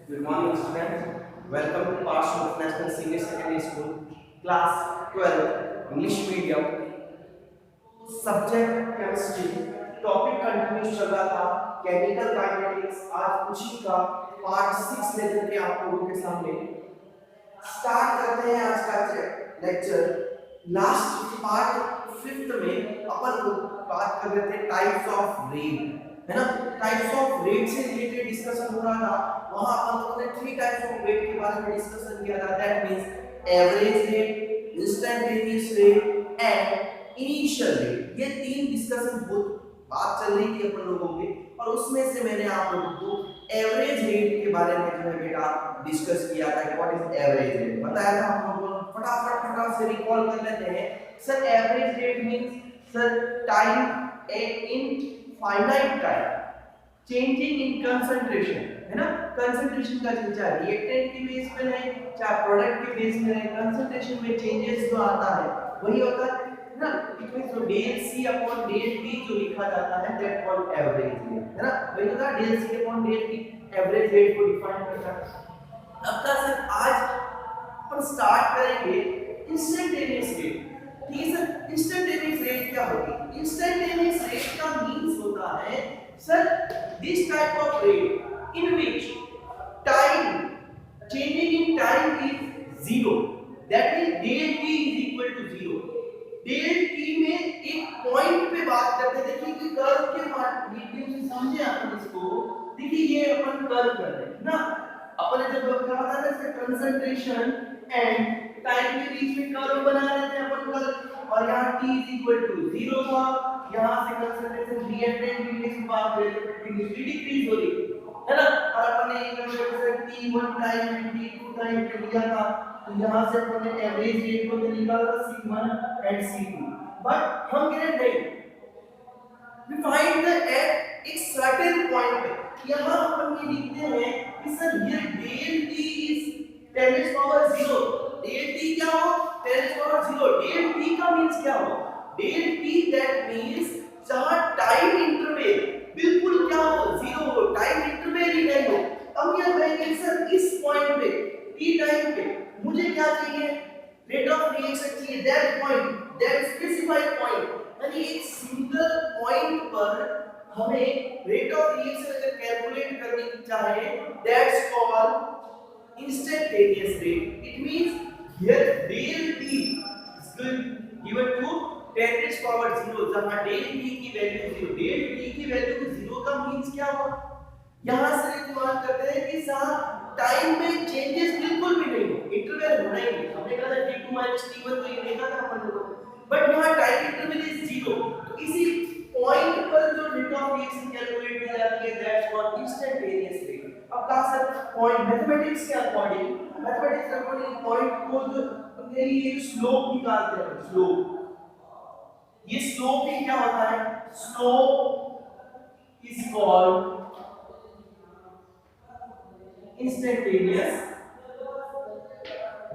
Good morning, students. Welcome to Parshur National Senior Secondary School, Class 12, English Medium, Subject Chemistry. Topic continue चल रहा था chemical kinetics. आज उसी का part 6 लेकर के आप लोगों के सामने स्टार्ट करते हैं आज का लेक्चर। लास्ट पार्ट 5th में अपन लोग बात कर रहे थे टाइप्स ऑफ रेट, है ना। टाइप्स ऑफ रेट से रिलेटेड डिस्कशन हो रहा था। वहां अपन लोगों ने 3 टाइप्स ऑफ रेट के बारे में डिस्कशन किया था। That means average rate, instantaneous rate and initial rate. ये 3 डिस्कशन बहुत बात चल रही थी अपन लोगों की, और उसमें से मैंने आप लोगों को एवरेज रेट के बारे में जो है बेटा डिस्कस किया था। व्हाट इज एवरेज रेट बताया था आप लोगों को। फटाफट से रिकॉल कर लेते हैं। Sir average rate means sir time in finite time changing in concentration, है ना। कंसंट्रेशन का चाहे रिएक्टेंट के बेस पे है चाहे प्रोडक्ट के बेस में है, कंसंट्रेशन में चेंजेस जो आता है वही होता है ना। इट मींस जो del C upon del T जो लिखा जाता है दैट कॉल्ड एवरेज रेट, है ना। वही होता है del C upon del T average rate को डिफाइन करता है। अब का सर आज अपन स्टार्ट करेंगे इंस्टैन्टेनियस रेट। ठीक है सर, इंस्टैन्टेनियस रेट क्या होगी? इंस्टैन्टेनियस रेट का मींस होता है sir this type of rate in which time changing in time is 0, that means del t is equal to 0। del t में एक पॉइंट पे बात करते हैं। देखिए कि कर्व के मीडियम से समझे अपन इसको। देखिए ये अपन कर्व कर रहे हैं ना। अपन ने जब कहा था ना इसका कंसंट्रेशन एंड टाइम के बीच में कर्व बना रहे थे अपन कर्व, और यहाँ t is equal to 0 था। यहाँ से कंसंट्रेशन रिएक्टेंट के बीच में बात करें तो कंटिन्यूसली डिक्रीज हो रही है ना। और अपन ने equation t1 time and t2 time पे लिया था, तो यहाँ से अपन ने एवरेज रेट को निकाला था c1 एंड c2। बट हम कह रहे नहीं, we find the at एक certain point पे यहाँ अपन ये लिखते हैं कि सर ये del t is 10 power 0। del t क्या हो? 10 power 0। del t का मींस क्या हो? del t that means जहाँ टाइम इंटरवल बिल्कुल क्या हो? 0 हो, टाइम इंटरवल ही नहीं हो। अब यह कहेंगे सर इस पॉइंट पे t टाइम पे मुझे क्या चाहिए? रेट ऑफ रिएक्शन चाहिए। That point, that specified point, यानी एक सिंगल पॉइंट पर हमें रेट ऑफ रिएक्शन अगर कैलकुलेट करनी चाहे that's called instantaneous rate. It means here del t is given to 10 power 0, जहां del t की वैल्यू 0। del t की वैल्यू 0 का मींस क्या हुआ? यहां से एक बात करते हैं कि साहब टाइम में चेंजेस बिल्कुल भी नहीं हो, इंटरवल होना ही नहीं। हमने कहा था t2 - t1 तो ये देखा था अपन लोगों ने, बट यहां टाइम इंटरवल इज 0। तो इसी पॉइंट पर जो रेट ऑफ रिएक्शन कैलकुलेट की जाती है दैट्स कॉल्ड इंस्टैन्टेनियस रेट। अब कहां से पॉइंट मैथमेटिक्स के अकॉर्डिंग, पॉइंट को जो मेरी ये स्लोप निकालते हैं, स्लोप, ये स्लोप ही क्या होता है? Slope is called instantaneous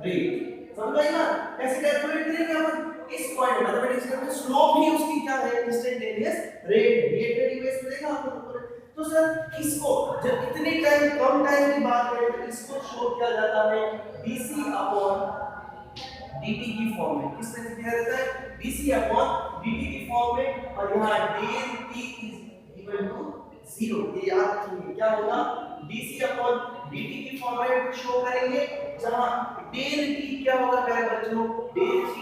rate. समझ गए ना? कैसे कैलकुलेट करेंगे हम? इस पॉइंट मैथमेटिक्स में स्लोप ही उसकी क्या है? Instantaneous rate. रिएक्टेड इक्वेशन देखा आप लोगों ने। तो सर इसको जब इतने टाइम कम टाइम की बात करें तो इसको शो किया जाता है dc अपॉन dt की फॉर्म में। किस में किया जाता है? dc अपॉन dt की फॉर्म में, और यहां del t is equal to 0। ये याद रखिए क्या होगा? dc अपॉन dt की फॉर्म में शो करेंगे, जहां del t क्या होगा मेरे बच्चों? del t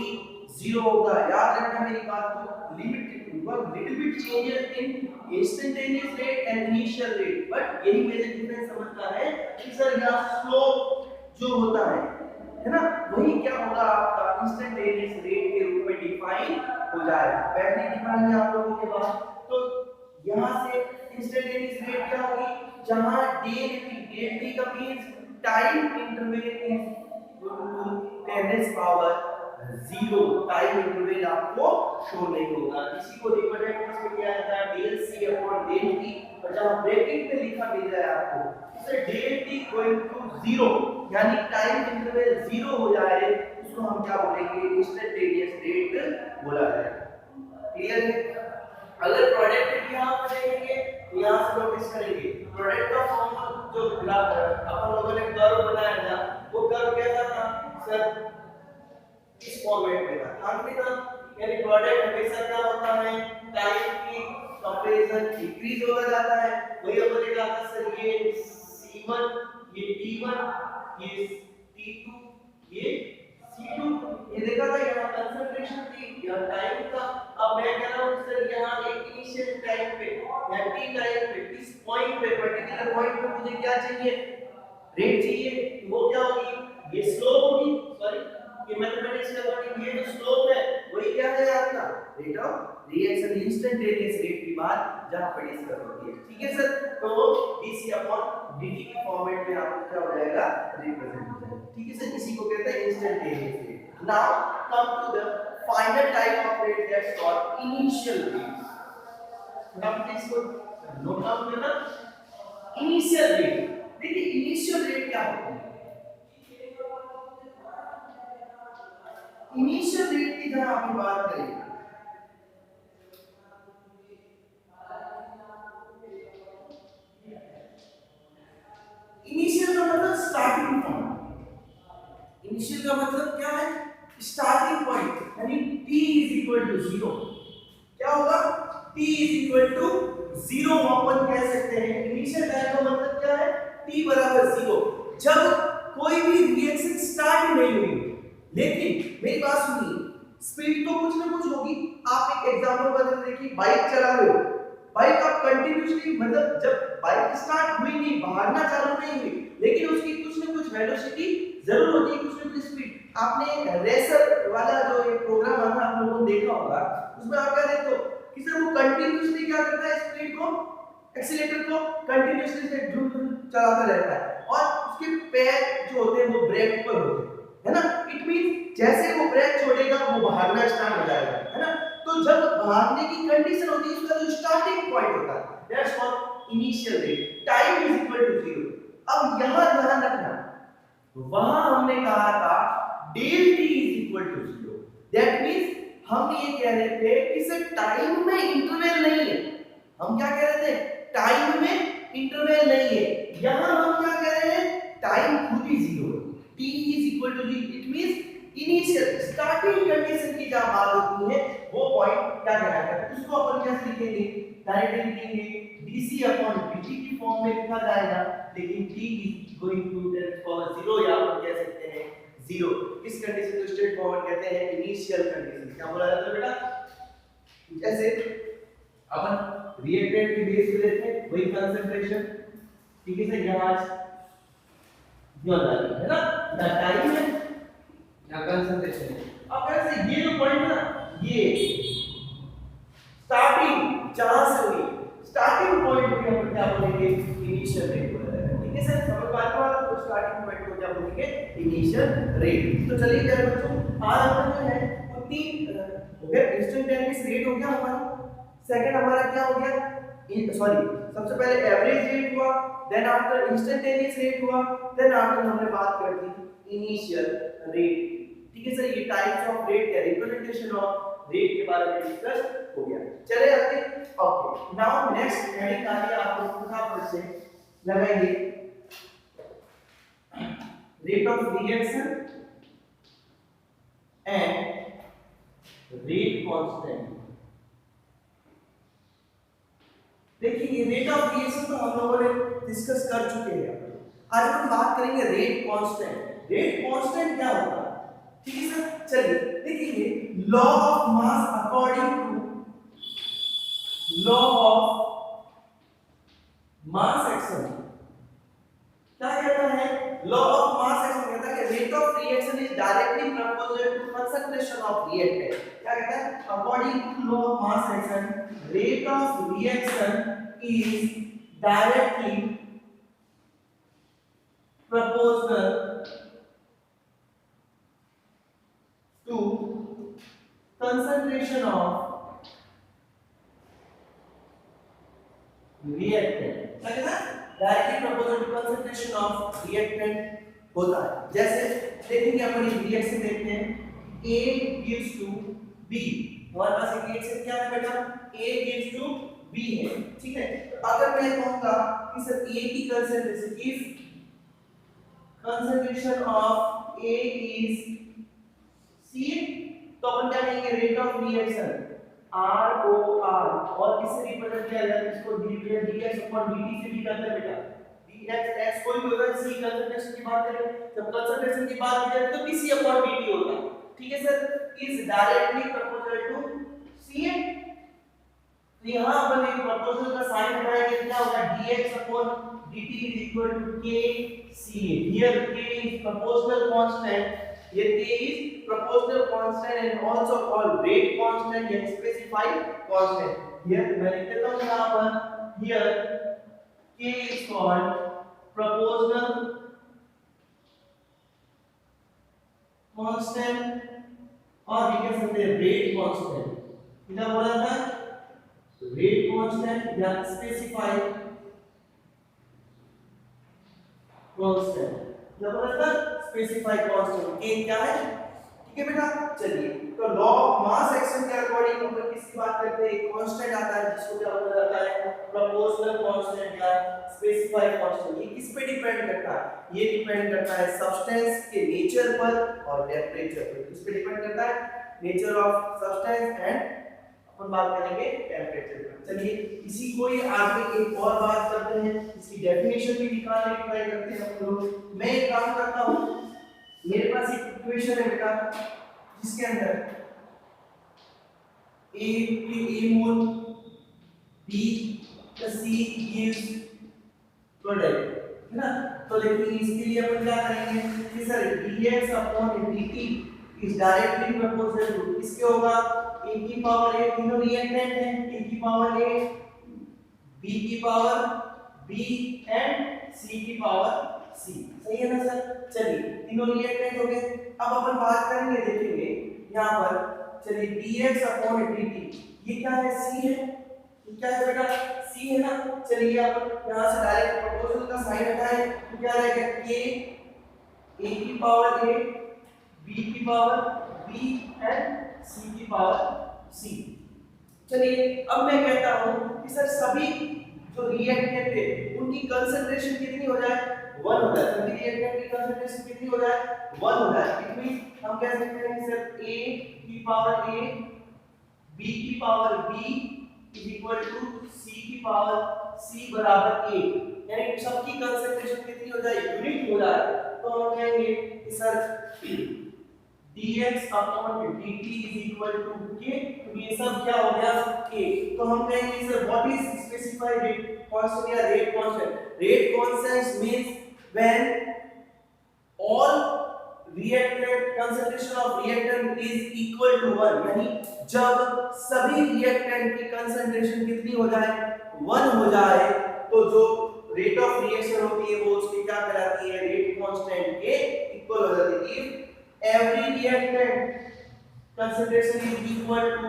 0 होगा। याद रखना मेरी बात को। Limit little bit changes in instantaneous rate and initial rate, but यही मेजर डिफरेंस समझता है कि सर यहाँ स्लोप जो होता है ना, वही क्या होगा आपका इंस्टैन्टेनियस रेट के रूप में डिफाइन हो जाएगा। पहले डिफाइन है आप लोगों के पास। तो यहाँ से इंस्टैन्टेनियस रेट क्या होगी? जहाँ del t का means time interval is equal to 10 power 0। Time interval आपको शो नहीं होगा। इसी को रिप्रेजेंट में किया जाता है del c upon del t, और जहां ब्रैकेट में लिखा मिल जाए आपको इसे del t गोइंग टू 0, यानी टाइम इंटरवल 0 हो जाए, उसको हम क्या बोलेंगे? इंस्टैन्टेनियस रेट बोला जाएगा। क्लियर है? अगर प्रोडक्ट की यहां पर देखेंगे तो यहां से नोटिस करेंगे प्रोडक्ट का फॉर्मूला जो अपन लोग सर इस फॉर्मेट में था ध्यान देना, यानी प्रोडक्ट हमेशा क्या होता है, टाइम की कंपैरिजन इंक्रीज होता जाता है। वही अपन ने कहा था सर ये C1 ये T1 ये T2 ये C2, ये देखा था यहाँ कंसंट्रेशन थी यहाँ टाइम था। अब मैं कह रहा हूँ सर यहाँ एक इनिशियल टाइम पे या T टाइम पे इस पॉइंट पे पर्टिकुलर पॉइंट पे मुझे क्या चाहिए, रेट चाहिए। वो क्या होगी, ये स्लोप होगी, सॉरी ये मैथमेटिक्स के अकॉर्डिंग ये जो स्लोप है वही क्या है आपका rate of reaction, instantaneous rate की बात जहां पर डिस्कस होती है। ठीक है सर, तो dc अपॉन dt के फॉर्मेट में आपको क्या हो जाएगा, रिप्रेजेंट हो जाएगा। ठीक है सर, इसी को कहते हैं instantaneous rate. Now come to the final type of rate that's called initial rate. Now please को नोट डाउन करना, इनिशियल रेट। देखिए इनिशियल रेट क्या होता है, इनिशियल रेट की जहां हम बात करें, इनिशियल का मतलब स्टार्टिंग पॉइंट। इनिशियल का मतलब क्या है, स्टार्टिंग पॉइंट, यानी t इज इक्वल टू 0। क्या होगा, t इज इक्वल टू 0 अपन कह सकते हैं। इनिशियल टाइम का मतलब क्या है, t बराबर 0, जब कोई भी रिएक्शन स्टार्ट नहीं हुई। लेकिन मेरी बात सुनिए, स्पीड तो कुछ ना कुछ होगी। आप एक एग्जांपल बता देखिए, बाइक चला रहे हो, बाइक आप कंटिन्यूअसली मतलब जब बाइक स्टार्ट हुई नहीं, भागना चालू नहीं हुई, लेकिन उसकी कुछ ना कुछ वेलोसिटी जरूर होती है, कुछ ना कुछ स्पीड। आपने रेसर वाला जो एक प्रोग्राम आता है आप लोगों ने देखा होगा, उसमें आप क्या देखते हो कि सर वो कंटिन्यूअसली क्या करता है, स्पीड को एक्सीलरेटर को कंटिन्यूअसली से चलाता रहता है, और उसके पैर जो होते हैं वो ब्रेक पर होते हैं, है ना। इट मींस जैसे वो ब्रेक छोड़ेगा वो भागना स्टार्ट हो जाएगा, है ना। तो जब भागने की कंडीशन होती है उसका जो स्टार्टिंग पॉइंट होता है that's called initial rate, time is equal to 0। अब यहां ध्यान रखना, वहां हमने कहा था del t is equal to 0, that means हम ये कह रहे थे कि सर टाइम में इंटरवल नहीं है। हम क्या कह रहे थे, टाइम में इंटरवल नहीं है। यहां हम क्या कह रहे हैं, टाइम खुद ही 0 है, t is equal to 0। It means initial starting condition की जहां बात होती है वो पॉइंट क्या कहलाता है, उसको अपन कैसे लिखेंगे, डायरेक्टली लिखेंगे dc अपॉन dt की फॉर्म में लिखा जाएगा, लेकिन t is going to tens power 0 या अपन कह सकते हैं 0। इस कंडीशन को स्ट्रेट फॉरवर्ड कहते हैं इनिशियल कंडीशन। क्या बोला जाता है बेटा, जैसे अपन रिएक्टेंट की बेस पे लेते हैं वही कंसंट्रेशन, ठीक है सर, यहां है ना, टाइम है या कंसंट्रेशन है। अब कैसे ये जो पॉइंट ना, ये स्टार्टिंग जहां से हुई स्टार्टिंग पॉइंट पे हम क्या बोलेंगे, इनिशियल रेट बोलेंगे। ठीक है सर, समझ बात हुआ, तो स्टार्टिंग पॉइंट को क्या बोलेंगे, इनिशियल रेट। तो चलिए क्या बच्चों, आज अपन जो है वो तीन हो गया, इंस्टेंटेनियस रेट हो गया हमारा, सेकंड हमारा क्या हो गया, सॉरी सबसे पहले एवरेज रेट हुआ, देन आफ्टर इंस्टेंटेनियस रेट हुआ, देन आफ्टर हमने बात कर दी इनिशियल रेट। ठीक है सर, ये टाइप्स ऑफ रेट या रिप्रेजेंटेशन ऑफ रेट के बारे में डिस्कस हो गया। चले आगे, ओके नाउ नेक्स्ट हेडिंग आ गया, आपको फटाफट से लगाएंगे rate of reaction and rate constant. देखिए रेट ऑफ रिएक्शन तो हम लोगों ने डिस्कस कर चुके हैं, आज हम बात करेंगे रेट कांस्टेंट। रेट कांस्टेंट क्या होता है, ठीक है सर, चलिए देखिए law of mass according to law of mass action क्या कहता है, लॉ ऑफ मास एक्शन कहता है कि rate of reaction is directly proportional to concentration of reactant. क्या कहता है, according to law of mass action rate of reaction is directly proportional to concentration of reactant। क्या कहता है, directly proportional to concentration of reactant होता है। जैसे देखेंगे अपन एक रिएक्शन देखते हैं, A gives to B, हमारे पास एक रिएक्शन क्या है बेटा, A gives to B है, ठीक है। अगर मैं कहूंगा कि सर A की concentration, if concentration of A is C, तो अपन क्या कहेंगे रेट ऑफ रिएक्शन ROR, और किससे रिप्रेजेंट किया जाता है इसको dx upon dt से भी करते हैं बेटा। dx x कोई भी होगा, C कंसंट्रेशन की बात करें, जब कंसंट्रेशन की बात की जाए तो pC upon dt होगा, ठीक है sir, is directly proportional to C। तो यहाँ अपन एक प्रोपोर्शनल का साइन बनाएंगे, क्या होगा dx upon dt is equal to kCA। here k is proportional constant, here k is proportional constant and also called rate constant या specified constant। here मैं लिख देता हूँ यहाँ पर, here k is called proportional constant और ये कह सकते हैं rate constant। क्या बोला था, rate constant या specified constant, क्या बोला था specified constant। k क्या है, ठीक है बेटा। चलिए तो लॉ ऑफ मास एक्शन के अकॉर्डिंग हम किसकी बात करते हैं, एक कांस्टेंट आता है जिसको क्या बोला जाता है प्रोपोर्शनल कांस्टेंट या स्पेसिफाइड कांस्टेंट। ये किस पे डिपेंड करता है, ये डिपेंड करता है सब्सटेंस के नेचर पर और टेंपरेचर पर। किस पे डिपेंड करता है, नेचर ऑफ सब्सटेंस एंड अपन बात करेंगे टेंपरेचर पर। चलिए इसी को ही आगे एक और बात करते हैं, इसकी डेफिनेशन भी निकालने की ट्राई करते हैं हम लोग। मैं एक काम करता हूं, मेरे पास एक इक्वेशन है बेटा जिसके अंदर A mole B plus C gives product, है ना। तो लेकिन इसके लिए अपन क्या करेंगे कि sir dx upon dt is directly proportional to किसके होगा, a की पावर a, तीनों रिएक्टेंट हैं, a की पावर a, b की पावर b एंड c की पावर c, सही है ना सर। चलिए तीनों रिएक्टेंट हो गए, अब अपन बात करेंगे, देखेंगे यहाँ पर। चलिए dx upon dt ये क्या है, c है, ये क्या है बेटा c है ना। चलिए अब यहाँ से डायरेक्ट प्रोपोर्शनल का साइन हटाएं तो क्या रहेगा k a की पावर a b की पावर b एंड c की पावर c। चलिए अब मैं कहता हूँ कि सर सभी जो रिएक्टेंट थे उनकी कंसंट्रेशन कितनी हो जाए, 1 हो जाए। सभी रिएक्टेंट की कंसंट्रेशन कितनी हो जाए, 1 हो जाए। इट मींस हम कह सकते हैं सर a की पावर a b की power b is equal to c की पावर c बराबर a, यानी सबकी कंसंट्रेशन कितनी हो जाए, यूनिट हो जाए। तो हम कहेंगे कि sir dx upon dt is equal to k, तो ये सब क्या हो गया k। तो हम कहेंगे sir what is specified rate constant या rate constant. Rate constant means when all reactant concentration of reactant is equal to 1, यानी जब सभी रिएक्टेंट की कंसंट्रेशन कितनी हो जाए, 1 हो जाए, तो जो रेट ऑफ रिएक्शन होती है वो उसकी क्या कहलाती है, रेट कांस्टेंट के इक्वल हो जाती है। Every reactant concentration is equal to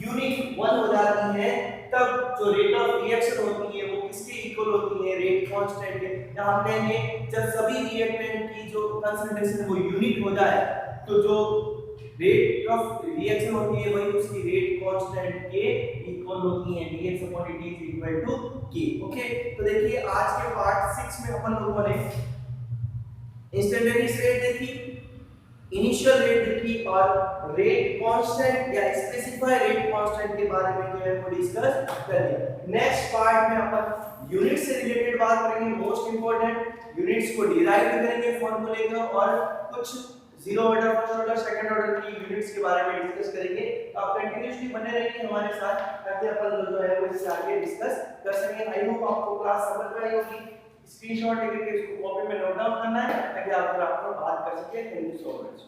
unit 1 हो जाती है, तब जो रेट ऑफ रिएक्शन होती है वो किसके इक्वल होती है, रेट कांस्टेंट के। या हम कहेंगे जब सभी रिएक्टेंट की जो कंसंट्रेशन वो यूनिट हो जाए तो जो रेट ऑफ रिएक्शन होती है वही उसकी रेट कांस्टेंट के इक्वल होती है, dx upon dt is equal to k। Okay, तो देखिए आज के पार्ट 6 में अपन लोगों ने इंस्टेंटेनियस रेट देखी, इनिशियल रेट देखी और रेट कांस्टेंट या स्पेसिफाइड रेट कांस्टेंट के बारे में जो है वो डिस्कस कर लिया। नेक्स्ट पार्ट में अपन यूनिट से रिलेटेड बात करेंगे, मोस्ट इंपोर्टेंट यूनिट्स को डिराइव करेंगे फॉर्मूले का, और कुछ zero order, first order, second order की यूनिट्स के बारे में डिस्कस करेंगे। आप कंटिन्यूअसली बने रहिए हमारे साथ ताकि अपन लोग जो है वो इससे आगे डिस्कस कर सकें। आई होप आपको क्लास समझ में आई होगी। स्क्रीनशॉट लेकर के इसको कॉपी में नोट डाउन करना है ताकि आप अपना बात कर सकें। Thank you so much.